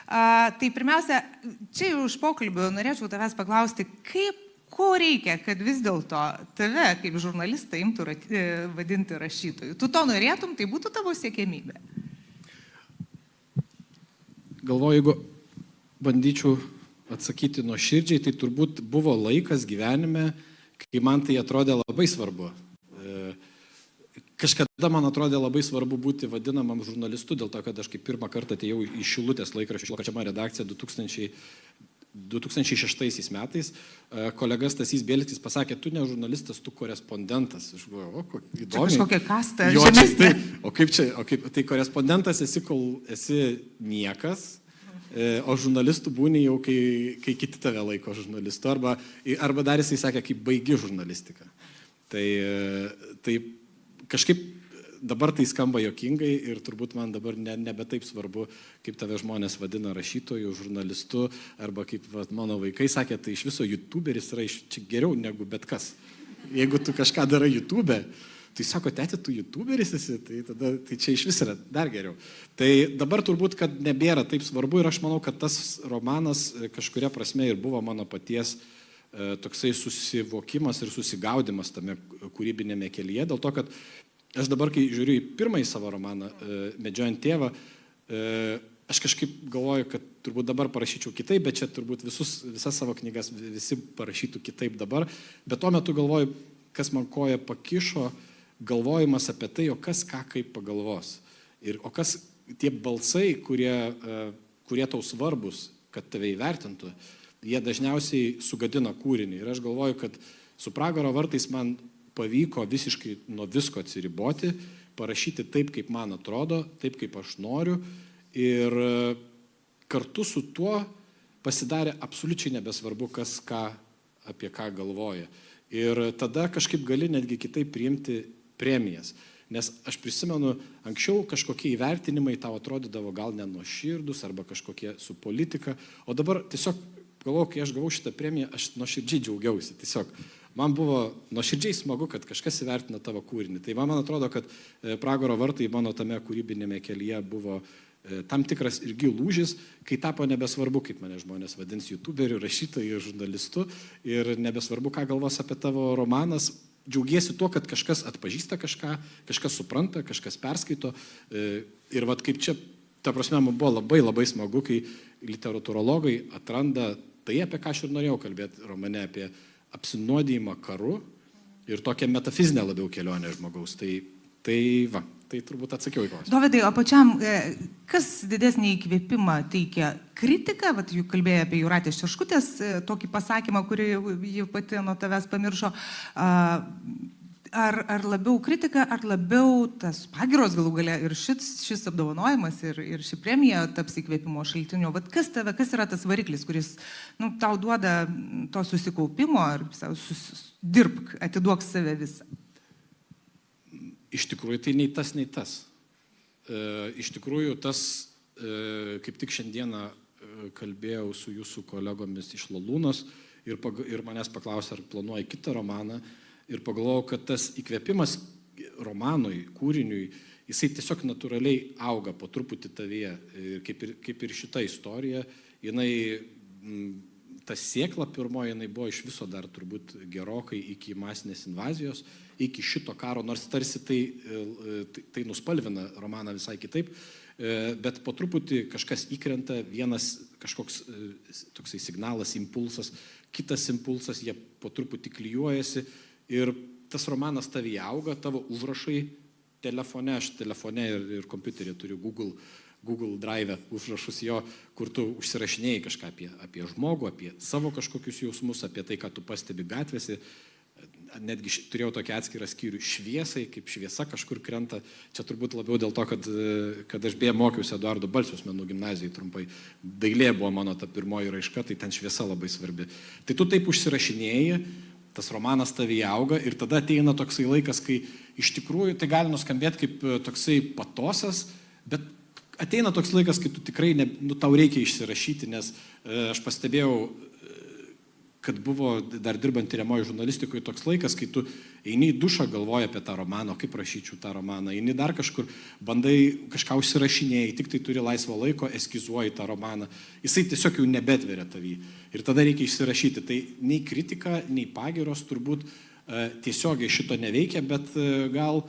Tai pirmiausia, čia jau iš pokalbio norėčiau tavęs paklausti, ko reikia, kad vis dėlto tave kaip žurnalistą imtų vadinti rašytoju? Tu to norėtum, tai būtų tavo siekiamybė? Galvoju, jeigu bandyčiau atsakyti nuoširdžiai, tai turbūt buvo laikas gyvenime, kai man tai atrodė labai svarbu. Kažkada man atrodė labai svarbu būti vadinamam žurnalistu, dėl to, kad aš kaip pirmą kartą atėjau į Šilutės laikraščio Karčiama redakciją 2006 metais. Kolega Stasys Bielskis pasakė, tu ne žurnalistas, tu korespondentas. Aš galvoju, įdomiai. Čia kažkokia kasta. Jo, tai, o kaip čia, tai korespondentas esi, kol esi niekas, o žurnalistų būni jau, kai kiti tave laiko žurnalistu, arba dar jisai sakė, kai baigi žurnalistiką. Tai kažkaip dabar tai skamba juokingai ir turbūt man dabar nebe taip svarbu, kaip tave žmonės vadina rašytoju, žurnalistu, arba kaip mano vaikai sakė, tai iš viso youtuberis yra čia geriau negu bet kas. Jeigu tu kažką darai YouTube, tai sako, tėti, tu youtuberis esi, tai čia iš vis yra dar geriau. Tai dabar turbūt, kad nebėra taip svarbu ir aš manau, kad tas romanas kažkuria prasme ir buvo mano paties toksai susivokimas ir susigaudimas tame kūrybinėme kelyje, dėl to, kad aš dabar, kai žiūriu į pirmąjį savo romaną, Medžiojant tėvą, aš kažkaip galvoju, kad turbūt dabar parašyčiau kitaip, bet čia turbūt visas savo knygas visi parašytų kitaip dabar, bet tuo metu galvoju, kas man koja pakišo, galvojimas apie tai, o kas ką kaip pagalvos. O kas tie balsai, kurie tau svarbus, kad tave įvertintų, jie dažniausiai sugadina kūrinį. Ir aš galvoju, kad su Pragaro vartais man pavyko visiškai nuo visko atsiriboti, parašyti taip, kaip man atrodo, taip, kaip aš noriu. Ir kartu su tuo pasidarė absoliučiai nebesvarbu, kas apie ką galvoja. Ir tada kažkaip gali netgi kitaip priimti premijas. Nes aš prisimenu, anksčiau kažkokie įvertinimai tau atrodydavo gal nenuoširdus arba kažkokie su politika, o dabar tiesiog galvoju, kai aš gavau šitą premiją, aš nuoširdžiai džiaugiausi. Tiesiog man buvo nuoširdžiai smagu, kad kažkas įvertina tavo kūrinį. Tai man atrodo, kad Pragaro vartai mano tame kūrybinėme kelyje buvo tam tikras irgi lūžis, kai tapo nebesvarbu, kaip mane žmonės vadins youtuberiu, rašytoju, žurnalistu ir nebesvarbu, ką galvos apie tavo romanas. Džiaugiesi tuo, kad kažkas atpažįsta kažką, kažkas supranta, kažkas perskaito. Ir vat kaip čia, ta prasme, man buvo labai labai smagu, kai literatūrologai atranda tai, apie ką aš ir norėjau kalbėti romane, apie apsinuodijimą karu ir tokią metafizinę labiau kelionę žmogaus. Tai turbūt atsakiau į klausimą. Dovydai, o pačiam, kas didesnį įkvėpimą teikia? Kritika, juk kalbėjai apie Jūratės Čerškutės tokį pasakymą, kurį ji pati nuo tavęs pamiršo. Ar labiau kritika, ar labiau tas pagyros galų gale ir šis apdovanojimas ir ši premija taps įkvėpimo šaltiniu? Kas yra tas variklis, kuris tau duoda to susikaupimo ir dirbk, atiduok save visą? Iš tikrųjų, tai nei tas, nei tas. Iš tikrųjų, tas, kaip tik šiandieną kalbėjau su jūsų kolegomis iš Lalūnos ir manęs paklausė, ar planuoja kitą romaną. Ir pagalvojau, kad tas įkvėpimas romanui, kūriniui, jisai tiesiog natūraliai auga po truputį tavyje. Kaip ir šita istorija, ta sėkla pirmoji, jinai buvo iš viso dar turbūt gerokai iki masinės invazijos, iki šito karo, nors tarsi tai nuspalvina romaną visai kitaip, bet po truputį kažkas įkrenta, vienas kažkoks toksai signalas, impulsas, kitas impulsas, jie po truputį klijuojasi. Ir tas romanas tavyje auga, tavo užrašai telefone, aš telefone ir kompiuterį turiu Google Drive užrašus jo, kur tu užsirašinėjai kažką apie žmogų, apie savo kažkokius jausmus, apie tai, ką tu pastebi gatvėse. Netgi turėjau tokį atskirą skyrių šviesai, kaip šviesa kažkur krenta. Čia turbūt labiau dėl to, kad aš beje mokiausi Eduardo Balsiaus menų gimnazijai trumpai. Dailė buvo mano ta pirmoji raiška, tai ten šviesa labai svarbi. Tai tu taip užsirašinėjai, tas romanas tavyje auga ir tada ateina toksai laikas, kai iš tikrųjų tai gali nuskambėti kaip toksai patosas, bet ateina toks laikas, kai tu tikrai, tau reikia išsirašyti, nes aš pastebėjau, kad buvo dar dirbant tyriamoji žurnalistikoje toks laikas, kai tu eini į dušą, galvoji apie tą romaną, kaip rašyčiau tą romaną, eini dar kažkur, bandai kažką užsirašinėjai, tik tai turi laisvo laiko, eskizuoji tą romaną. Jisai tiesiog jau nebetveria tavį. Ir tada reikia išsirašyti. Tai nei kritika, nei pagyros turbūt tiesiogiai šito neveikia, bet gal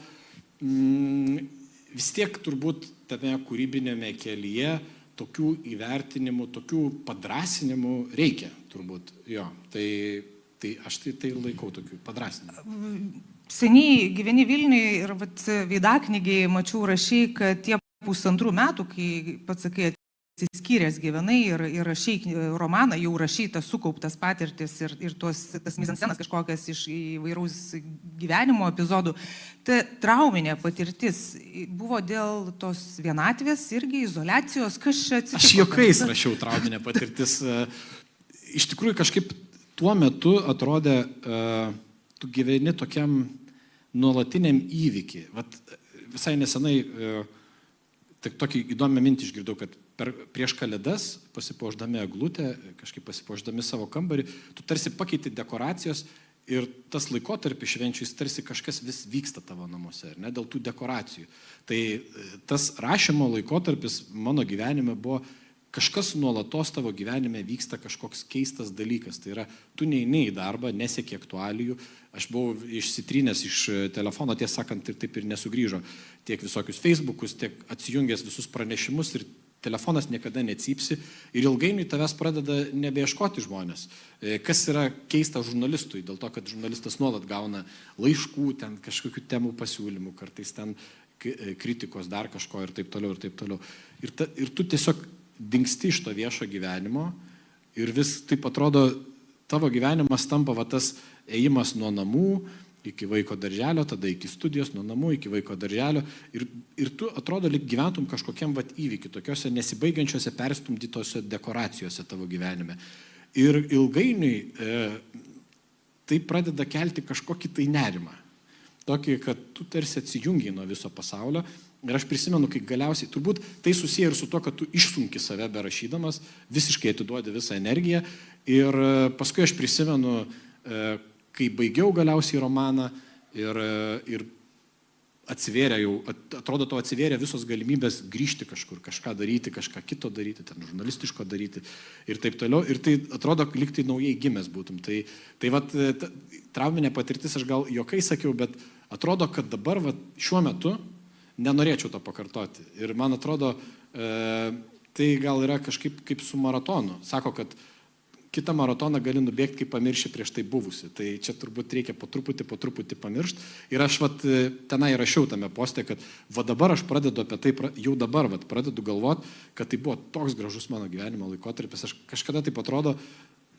vis tiek turbūt tame kūrybinėme kelyje tokių įvertinimų, tokių padrasinimų reikia, turbūt. Jo, tai aš tai laikau tokių padrasinimų. Seniai gyveni Vilniuje ir veidaknygiai mačiau rašai, kad tie 1,5 metų, kai pats sakai, atsiskyręs gyvenai ir rašai romaną, jau rašai tas sukauptas patirtis ir tas mizanscenas kažkokias iš įvairaus gyvenimo epizodų. Ta trauminė patirtis buvo dėl tos vienatvės irgi, izoliacijos, kas čia atsitiko? Aš juokais rašiau trauminę patirtis. Iš tikrųjų kažkaip tuo metu atrodė, tu gyveni tokiam nuolatiniam įvykiui. Visai nesenai tokį įdomią mintį išgirdau, kad prieš Kalėdas, pasipuošdami eglutę, kažkaip pasipuošdami savo kambarį, tu tarsi pakeiti dekoracijos ir tas laikotarpis švenčiais tarsi kažkas vis vyksta tavo namuose, ne, dėl tų dekoracijų. Tai tas rašymo laikotarpis mano gyvenime buvo kažkas nuolatos tavo gyvenime vyksta kažkoks keistas dalykas. Tai yra, tu neini į darbą, nesieki aktualijų. Aš buvau išsitrynęs iš telefono, tiesą sakant, ir taip ir nesugrįžo. Tiek visokius Facebookus, tiek atsijungęs visus pranešimus ir telefonas niekada necypsi ir ilgainiui tavęs pradeda nebeieškoti žmonės. Kas yra keista žurnalistui, dėl to, kad žurnalistas nuolat gauna laiškų, ten kažkokių temų pasiūlymų, kartais ten kritikos, dar kažko ir taip toliau, ir taip toliau. Ir tu tiesiog dingsti iš to viešo gyvenimo ir vis taip atrodo, tavo gyvenimas tampa tas ėjimas nuo namų iki vaiko darželio, tada iki studijos, nuo namų iki vaiko darželio ir tu atrodo, lyg gyventum kažkokiam įvykiu, tokiuose nesibaigiančiuose perstumdytose dekoracijose tavo gyvenime. Ir ilgainiui tai pradeda kelti kažkokį tai nerimą. Tokį, kad tu tarsi atsijungiai nuo viso pasaulio. Ir aš prisimenu, kai galiausiai, turbūt tai susiję ir su to, kad tu išsunki save berašydamas, visiškai atiduodi visą energiją. Ir paskui aš prisimenu, kai baigiau galiausiai romaną ir atsivėrė jau, atrodo, to atsivėrė visos galimybės grįžti kažkur, kažką daryti, kažką kito daryti, ten žurnalistiško daryti ir taip toliau. Ir tai atrodo, lyg tai naujai gimęs būtum. Tai trauminė patirtis, aš gal juokai sakiau, bet atrodo, kad dabar šiuo metu nenorėčiau to pakartoti. Ir man atrodo, tai gal yra kažkaip kaip su maratonu. Sako, kad kitą maratoną gali nubėgti, kai pamirši prieš tai buvusi. Tai čia turbūt reikia po truputį pamiršti. Ir aš tenai rašiau tame poste, kad dabar aš pradedu apie tai, jau dabar pradedu galvoti, kad tai buvo toks gražus mano gyvenimo laikotarpis. Aš kažkada taip atrodo,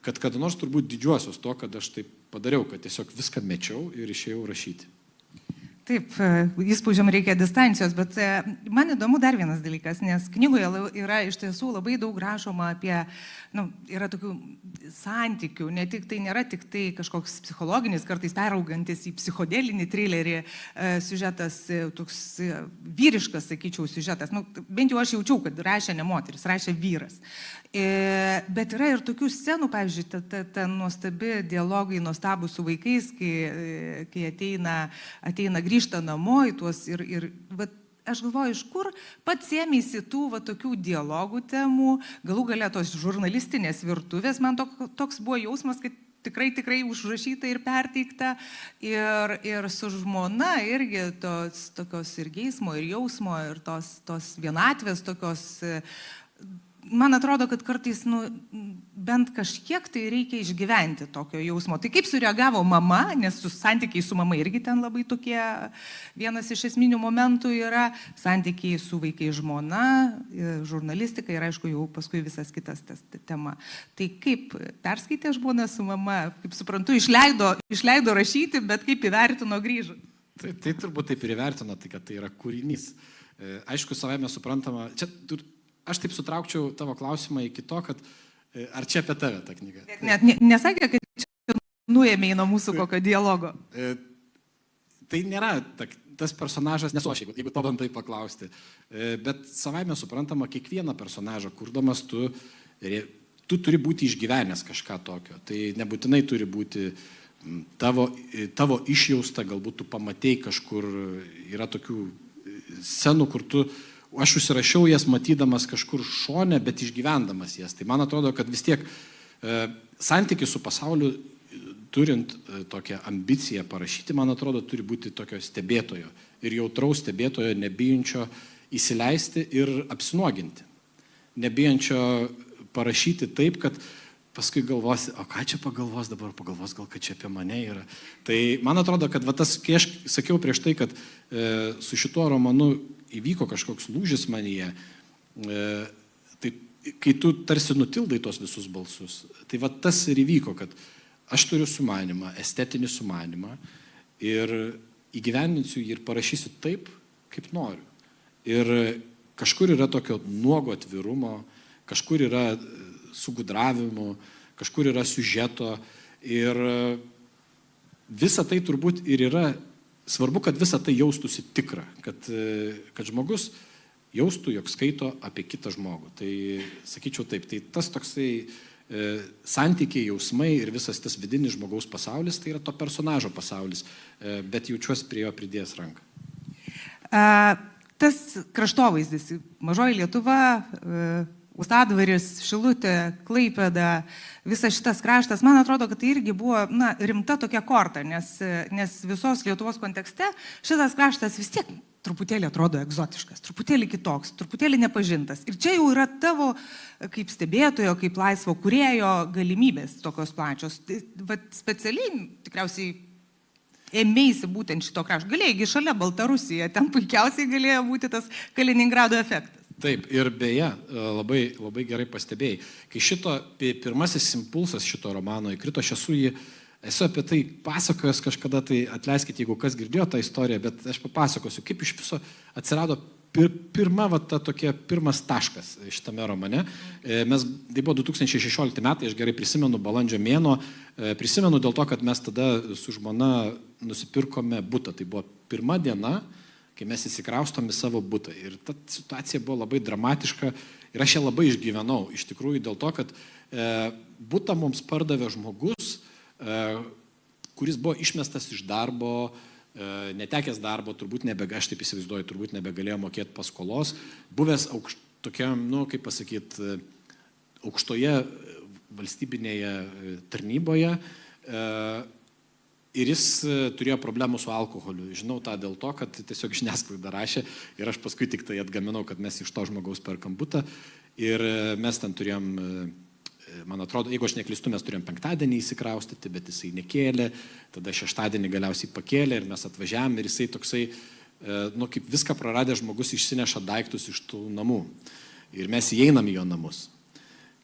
kad kada nors turbūt didžiuosios to, kad aš taip padariau, kad tiesiog viską mečiau ir išėjau rašyti. Taip, įspūdžiam reikia distancijos, bet man įdomu dar vienas dalykas, nes knygoje yra iš tiesų labai daug rašoma apie, yra tokių santykių, tai nėra tik tai kažkoks psichologinis, kartais peraugantis į psichodelinį trilerį siužetas, toks vyriškas, sakyčiau, siužetas. Bent jau aš jaučiau, kad rašė ne moteris, rašė vyras. Bet yra ir tokių scenų, pavyzdžiui, ta nuostabi dialogai, nuostabus su vaikais, kai ateina grįžta namo į tuos ir aš galvoju, iš kur pats ėmėsi tų tokių dialogų temų, galų gale tos žurnalistinės virtuvės, man toks buvo jausmas, kad tikrai užrašyta ir perteikta ir su žmona irgi tokios ir geismo, ir jausmo, ir tos vienatvės tokios. Man atrodo, kad kartais bent kažkiek tai reikia išgyventi tokio jausmo. Tai kaip sureagavo mama, nes santykiai su mama irgi ten labai tokie, vienas iš esminių momentų yra santykiai su vaikai žmona, žurnalistika ir aišku jau paskui visas kitas tema. Tai kaip perskaitė žmona su mama, kaip suprantu, išleido rašyti, bet kaip įvertino grįžus? Tai turbūt taip ir įvertino, tai kad tai yra kūrinys. Aišku, savaime suprantama, aš taip sutraukčiau tavo klausimą iki to, kad ar čia apie tave ta knyga? Net nesakė, kad čia nuėmė nuo mūsų kokio dialogo. Tai nėra, tas personažas, nesu aš, jeigu to bandai paklausti, bet savaime suprantama, kiekvieną personažą kurdamas tu tu turi būti išgyvenęs kažką tokio. Tai nebūtinai turi būti tavo išjausta, galbūt tu pamatei kažkur, yra tokių scenų, kur aš užsirašiau jas matydamas kažkur šone, bet išgyvendamas jas. Tai man atrodo, kad vis tiek santykis su pasauliu, turint tokią ambiciją parašyti, man atrodo, turi būti tokio stebėtojo ir jautraus stebėtojo, nebijančio įsileisti ir apsinuoginti. Nebijančio parašyti taip, kad paskui galvosi, o ką čia pagalvos dabar, pagalvos gal, kad čia apie mane yra. Tai man atrodo, kad kai aš sakiau prieš tai, kad su šituo romanu įvyko kažkoks lūžis manyje, tai kai tu tarsi nutildai tos visus balsus, tai tas ir įvyko, kad aš turiu sumanimą, estetinį sumanimą ir įgyvendinsiu jį ir parašysiu taip, kaip noriu. Ir kažkur yra tokio nuogo atvirumo, kažkur yra sugudravimų, kažkur yra siužeto ir visa tai turbūt ir yra svarbu, kad visa tai jaustųsi tikra, kad žmogus jaustų, jog skaito apie kitą žmogų. Tai sakyčiau taip, tai tas toksai santykiai, jausmai ir visas tas vidinis žmogaus pasaulis, tai yra to personažo pasaulis, bet jaučiuosi prie jo pridėjęs ranką. Tas kraštovaizdis, Mažoji Lietuva, Ustadvaris, Šilutė, Klaipėda, visas šitas kraštas, man atrodo, kad tai irgi buvo rimta tokia korta, nes visos Lietuvos kontekste šitas kraštas vis tiek truputėlį atrodo egzotiškas, truputėlį kitoks, truputėlį nepažintas. Ir čia jau yra tavo kaip stebėtojo, kaip laisvo kūrėjo galimybės tokios plačios. Vat specialiai tikriausiai ėmėsi būtent šito krašto. Galėjai šalia Baltarusija, ten puikiausiai galėjo būti tas Kaliningrado efektas. Taip, ir beje, labai, labai gerai pastebėjai, kai pirmasis impulsas šito romano įkrito, aš esu apie tai pasakojęs kažkada, tai atleiskite, jeigu kas girdėjo tą istoriją, bet aš papasakosiu, kaip iš viso atsirado pirmas taškas šitame romane. Tai buvo 2016 metai, aš gerai prisimenu, balandžio mėnuo, prisimenu dėl to, kad mes tada su žmona nusipirkome butą. Tai buvo pirma diena, kai mes įsikraustom į savo butą. Ir ta situacija buvo labai dramatiška ir aš ją labai išgyvenau. Iš tikrųjų dėl to, kad butą mums pardavė žmogus, kuris buvo išmestas iš darbo, netekęs darbo, turbūt aš taip įsivaizduoju, turbūt nebegalėjo mokėti paskolos, buvęs tokiam, kaip pasakyti, aukštoje valstybinėje tarnyboje ir jis turėjo problemų su alkoholiu. Žinau tą dėl to, kad tiesiog žiniasklaida rašė ir aš paskui tik tai atgaminau, kad mes iš to žmogaus perkam butą ir mes ten turėjom, man atrodo, jeigu aš neklystu, mes turėjom penktadienį įsikraustyti, bet jisai nekėlė, tada šeštadienį galiausiai pakėlė ir mes atvažiavam ir jisai toksai, kaip viską praradęs žmogus išsineša daiktus iš tų namų. Ir mes įeinam į jo namus.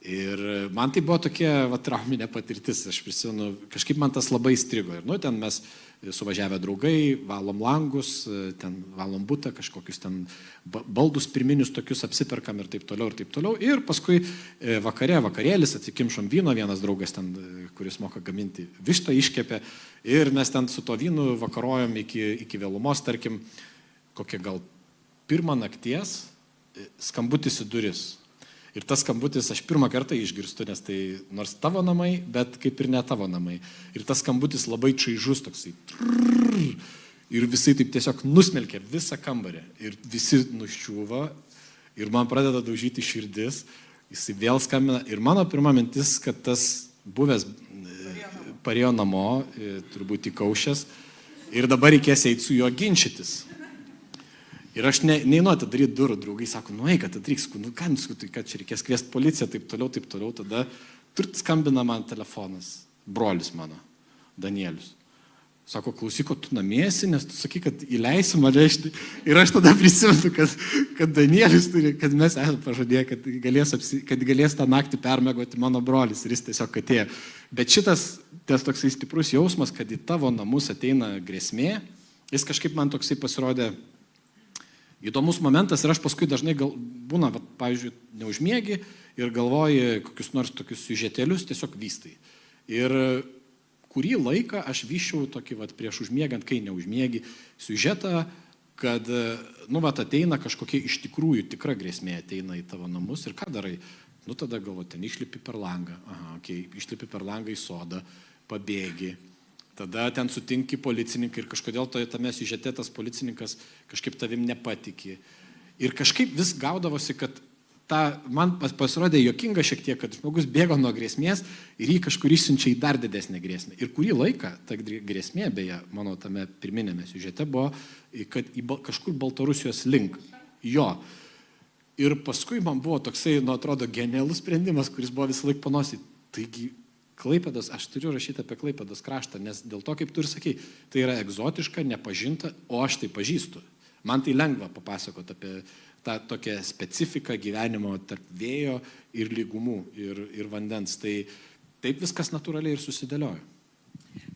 Ir man tai buvo tokia trauminė patirtis, aš prisimenu, kažkaip man tas labai įstrigo. Ir ten mes suvažiavę draugai, valom langus, ten valom butą, kažkokius ten baldus pirminius tokius apsiperkam ir taip toliau, ir taip toliau. Ir paskui vakarėlis, atsikimšom vyno, vienas draugas ten, kuris moka gaminti vištą, iškepė. Ir mes ten su to vynu vakarojom iki vėlumos, tarkim, kokia gal 1 nakties skambutis į duris. Ir tas skambutis aš pirmą kartą išgirstu, nes tai nors tavo namai, bet kaip ir ne tavo namai. Ir tas skambutis labai čaižus toksai. Ir visai taip tiesiog nusmelkė visą kambarį. Ir visi nuščiuvo. Ir man pradeda daužyti širdis. Jisai vėl skambina. Ir mano pirma mintis, kad tas buvęs parėjo namo, turbūt įkaušęs. Ir dabar reikės eiti su juo ginčytis. Ir aš neinu atidaryti durų, draugai sako, eik atidaryk, kad čia reikės kviesti policiją, taip toliau, tada skambina man telefonas, brolis mano, Danielius. Sako, klausyk, tu namiesi, nes tu sakai, kad įleisi mane, ir aš tada prisimenu, kad Danielius turi, kad mes esame pažadėję, kad galės tą naktį permiegoti mano brolis, ir jis tiesiog atėjo. Bet šitas toksai stiprus jausmas, kad į tavo namus ateina grėsmė, jis kažkaip man toksai pasirodė įdomus momentas ir aš paskui dažnai būna, pavyzdžiui, neužmiegi ir galvoji kokius nors tokius siužetėlius tiesiog vystai. Ir kurį laiką aš vyščiau tokį prieš užmiegant, kai neužmiegi, siužetą, kad ateina kažkokia iš tikrųjų tikra grėsmė ateina į tavo namus ir ką darai? Nu tada galvoju, ten išlipi per langą, išlipi per langą į sodą, pabėgi, tada ten sutinki policininkai ir kažkodėl tame siužete tas policininkas kažkaip tavim nepatiki. Ir kažkaip vis gaudavosi, kad man pasirodė juokinga šiek tiek, kad žmogus bėgo nuo grėsmės ir jį kažkur išsiunčia į dar didesnę grėsmę. Ir kurį laiką ta grėsmė, beje, mano tame pirminėme siužete buvo, kad kažkur Baltarusijos link. Jo. Ir paskui man buvo toksai, atrodo, genialus sprendimas, kuris buvo visą laiką panosį. Taigi, Klaipėdos, aš turiu rašyti apie Klaipėdos kraštą, nes dėl to, kaip tu ir sakai, tai yra egzotiška, nepažinta, o aš tai pažįstu. Man tai lengva papasakoti apie tą tokią specifiką gyvenimo tarp vėjo ir lygumų ir vandens. Tai taip viskas natūraliai ir susidėliojo.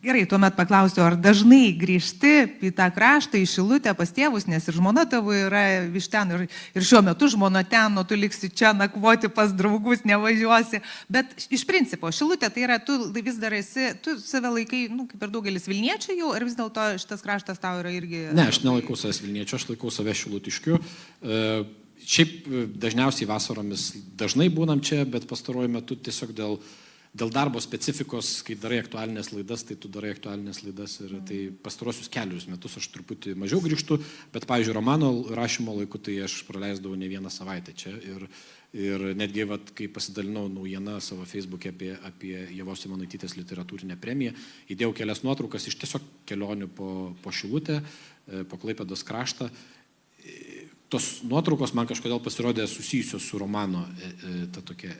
Gerai, tuomet paklausiu, ar dažnai grįžti į tą kraštą, į Šilutę pas tėvus, nes ir žmona tavo yra iš ten, ir šiuo metu žmona ten, o tu liksi čia nakvoti pas draugus, nevažiuosi. Bet iš principo, Šilutė tai yra, tu vis dar esi, tu save laikai, kaip ir daugelis Vilniečių jau, ar vis dėlto šitas kraštas tau yra irgi... Ne, aš nelaikau savęs Vilniečių, aš laikau save Šilutiškiu. Šiaip dažniausiai vasaromis dažnai būnam čia, bet pastaruoju metu tiesiog dėl darbo specifikos, kai darai aktualinės laidas, tai tu darai aktualinės laidas ir tai pastarosius kelius metus aš truputį mažiau grįžtu, bet, pavyzdžiui, romano rašymo laiku, tai aš praleisdavau ne vieną savaitę čia ir netgi, kai pasidalinau naujieną savo Facebook'e apie Ievos Simonaitytės literatūrinę premiją, įdėjau kelias nuotraukas iš tiesiog kelionių po Šilutę, po Klaipėdos kraštą. Tos nuotraukos man kažkodėl pasirodė susijusios su romano, ta tokia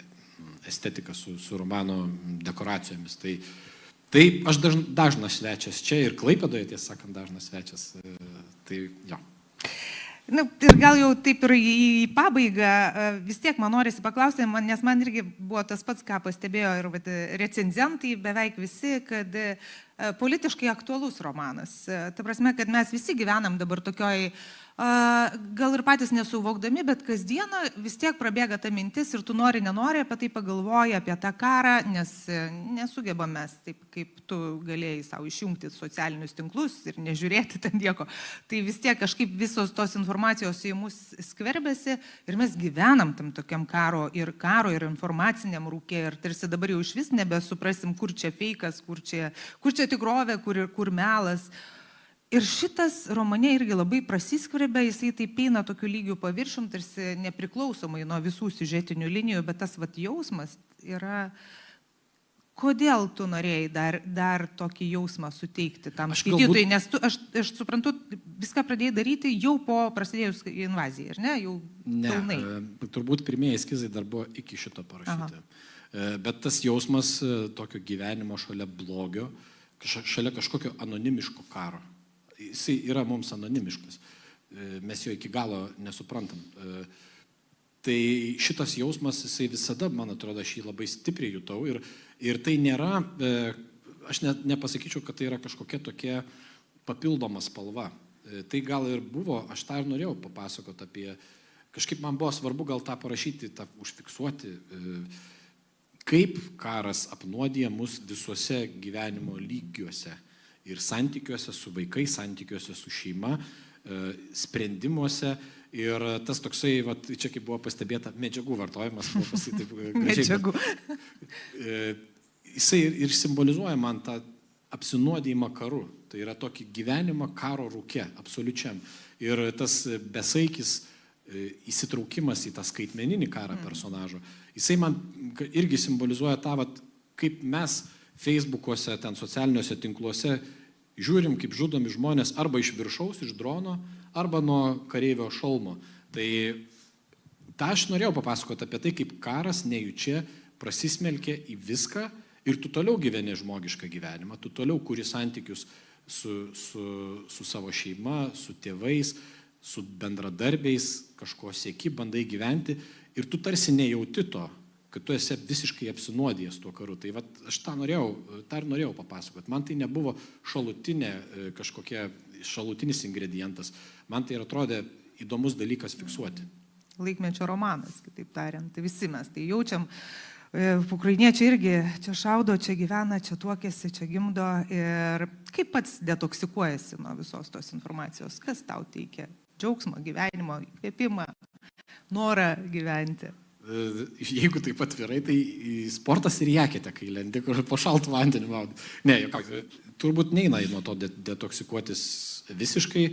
estetika, su romano dekoracijomis. Tai aš dažnas svečias čia ir Klaipėdoje, tiesą sakant, dažnas svečias. Tai jo. Ir gal jau taip ir į pabaigą vis tiek man norisi paklausti, nes man irgi buvo tas pats, ką pastebėjo ir recenzentai, beveik visi, kad politiškai aktualus romanas. Ta prasme, kad mes visi gyvenam dabar tokioj, gal ir patys nesuvokdami, bet kasdieną vis tiek prabėga ta mintis ir tu nenori apie tai pagalvoji, apie tą karą, nes nesugebam mes taip, kaip tu galėjai savo išjungti socialinius tinklus ir nežiūrėti ten nieko. Tai vis tiek kažkaip visos tos informacijos į mus skverbėsi ir mes gyvenam tam tokiam karo ir informaciniam rūke ir tarsi dabar jau iš vis nebesuprasim, kur čia feikas, kur čia tikrovė, kur melas. Ir šitas romane irgi labai prasiskverbia, jisai taip eina tokiu lygiu paviršium, tarsi nepriklausomai nuo visų siužetinių linijų, bet tas jausmas yra, kodėl tu norėjai dar tokį jausmą suteikti tam skaitytojui, nes aš suprantu, viską pradėjai daryti jau po prasidėjus invazijai, ar ne? Jau pilnai. Ne, turbūt pirmieji eskizai dar buvo iki šito parašyti. Bet tas jausmas tokio gyvenimo šalia blogio, šalia kažkokio anonimiško karo. Jisai yra mums anonimiškas. Mes jo iki galo nesuprantam. Tai šitas jausmas, jisai visada, man atrodo, aš jį labai stipriai jutau. Ir tai nėra, aš nepasakyčiau, kad tai yra kažkokia tokia papildoma spalva. Tai gal ir buvo, aš tą ir norėjau papasakoti apie, kažkaip man buvo svarbu gal tą parašyti, tą užfiksuoti, kaip karas apnuodija mus visuose gyvenimo lygiuose. Ir santykiuose su vaikais, santykiuose su šeima, sprendimuose. Ir tas toksai, čia kaip buvo pastebėta, medžiagų vartojimas, buvo pasakyti taip gražiai. Medžiagų. Jisai ir simbolizuoja man tą apsinuodijimą karu. Tai yra tokį gyvenimą karo rūke, absoliučiam. Ir tas besaikis įsitraukimas į tą skaitmeninį karą personažo, jisai man irgi simbolizuoja tą, kaip mes Facebookuose, ten socialiniuose tinkluose žiūrim, kaip žudomi žmonės arba iš viršaus, iš drono, arba nuo kareivio šalmo. Tai tą aš norėjau papasakoti apie tai, kaip karas nejučia prasismelkia į viską ir tu toliau gyveni žmogišką gyvenimą, tu toliau kuri santykius su savo šeima, su tėvais, su bendradarbiais, kažko sieki, bandai gyventi ir tu tarsi nejauti to, kad tu esi visiškai apsinuodijęs tuo karu. Tai aš tą ir norėjau papasakoti. Man tai nebuvo šalutinis ingredientas. Man tai atrodė įdomus dalykas fiksuoti. Laikmečio romanas, kitaip tariant. Tai visi mes tai jaučiam. Ukrainiečiai irgi čia šaudo, čia gyvena, čia tuokiasi, čia gimdo. Ir kaip pats detoksikuojasi nuo visos tos informacijos? Kas tau teikia džiaugsmą, gyvenimo, įkvėpimą, norą gyventi? jeigu taip atvirai, tai sportas ir jakite, kai lendi, kur po šaltų vandenį maudai. Ne, turbūt neina nuo to detoksikuotis visiškai.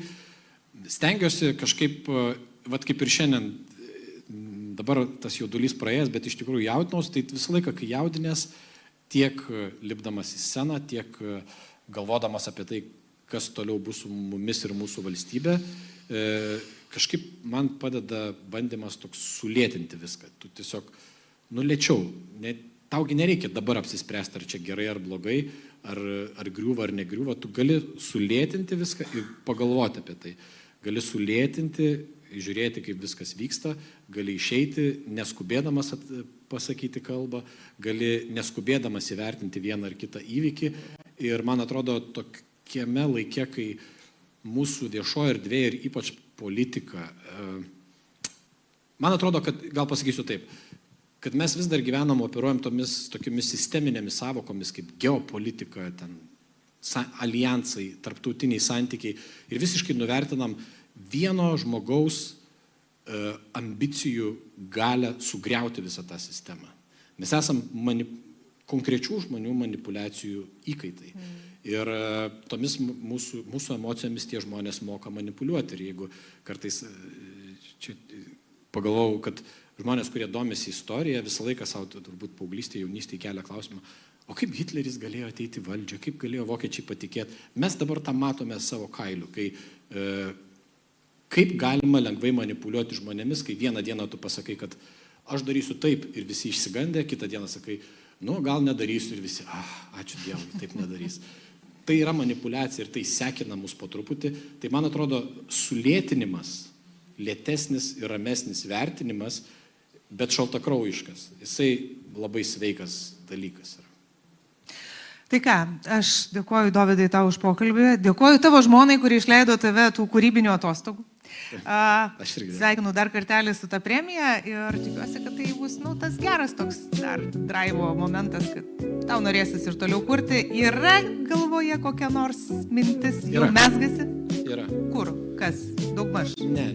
Stengiuosi kažkaip, vat kaip ir šiandien, dabar tas jaudulys praėjęs, bet iš tikrųjų jaudinaus, tai visą laiką, kai jaudinės, tiek lipdamas į sceną, tiek galvodamas apie tai, kas toliau bus su mumis ir mūsų valstybė, kažkaip man padeda bandymas toks sulėtinti viską. Tu tiesiog, lėčiau, taugi nereikia dabar apsispręsti, ar čia gerai ar blogai, ar griūva ar negriūva, tu gali sulėtinti viską ir pagalvoti apie tai. Gali sulėtinti, žiūrėti, kaip viskas vyksta, gali išeiti, neskubėdamas pasakyti kalbą, gali neskubėdamas įvertinti vieną ar kitą įvykį. Ir man atrodo, tokiame laike, kai mūsų viešoje erdvėje ir ypač politika, man atrodo, kad, gal pasakysiu taip, kad mes vis dar gyvenam, operuojam tokiamis sisteminėmis savokomis, kaip geopolitika, alijansai, tarptautiniai santykiai ir visiškai nuvertinam vieno žmogaus ambicijų galę sugriauti visą tą sistemą. Mes esam konkrečių žmonių manipuliacijų įkaitai. Ir tomis mūsų emocijomis tie žmonės moka manipuliuoti. Ir jeigu kartais čia pagalvojau, kad žmonės, kurie domisi istoriją, visą laiką savo, turbūt paauglystėje, jaunystėje kelia klausimą, o kaip Hitleris galėjo ateiti į valdžią, kaip galėjo vokiečiai patikėti. Mes dabar tą matome savo kailiu, kai kaip galima lengvai manipuliuoti žmonėmis, kai vieną dieną tu pasakai, kad aš darysiu taip ir visi išsigandė, kitą dieną sakai, gal nedarysiu ir visi, ačiū Dievui, taip nedarys. Tai yra manipuliacija ir tai sekina mus po truputį. Tai man atrodo, sulėtinimas, lėtesnis ir ramesnis vertinimas, bet šaltakraujiškas. Jisai labai sveikas dalykas yra. Tai ką, aš dėkoju Dovydai tau už pokalbį, dėkoju tavo žmonai, kuri išleido tave tų kūrybinių atostogų. Sveikinu dar kartelį su ta premija ir tikiuosi, kad tai bus tas geras toks dar draivo momentas, kad tau norėsis ir toliau kurti. Yra galvoje kokia nors mintis, jau mesgasi? Yra. Kur? Kas? Daugmaž? Ne.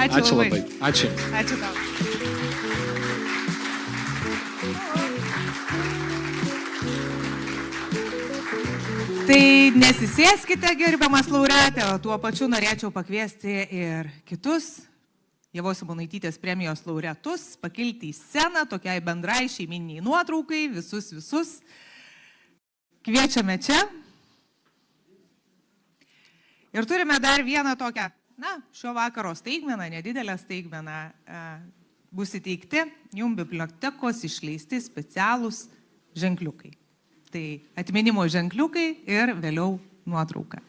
Ačiū labai. Ačiū. Ačiū tau. Tai nesisėskite, gerbiamas laureatė, o tuo pačiu norėčiau pakviesti ir kitus Ievos Simonaitytės premijos laureatus pakilti į sceną tokiai bendrai šeiminiai nuotraukai, visus kviečiame čia. Ir turime dar vieną tokią, šio vakaro staigmeną, nedidelę staigmeną. Bus įteikti jums bibliotekos išleisti specialūs ženkliukai. Tai atminimo ženkliukai ir vėliau nuotrauka.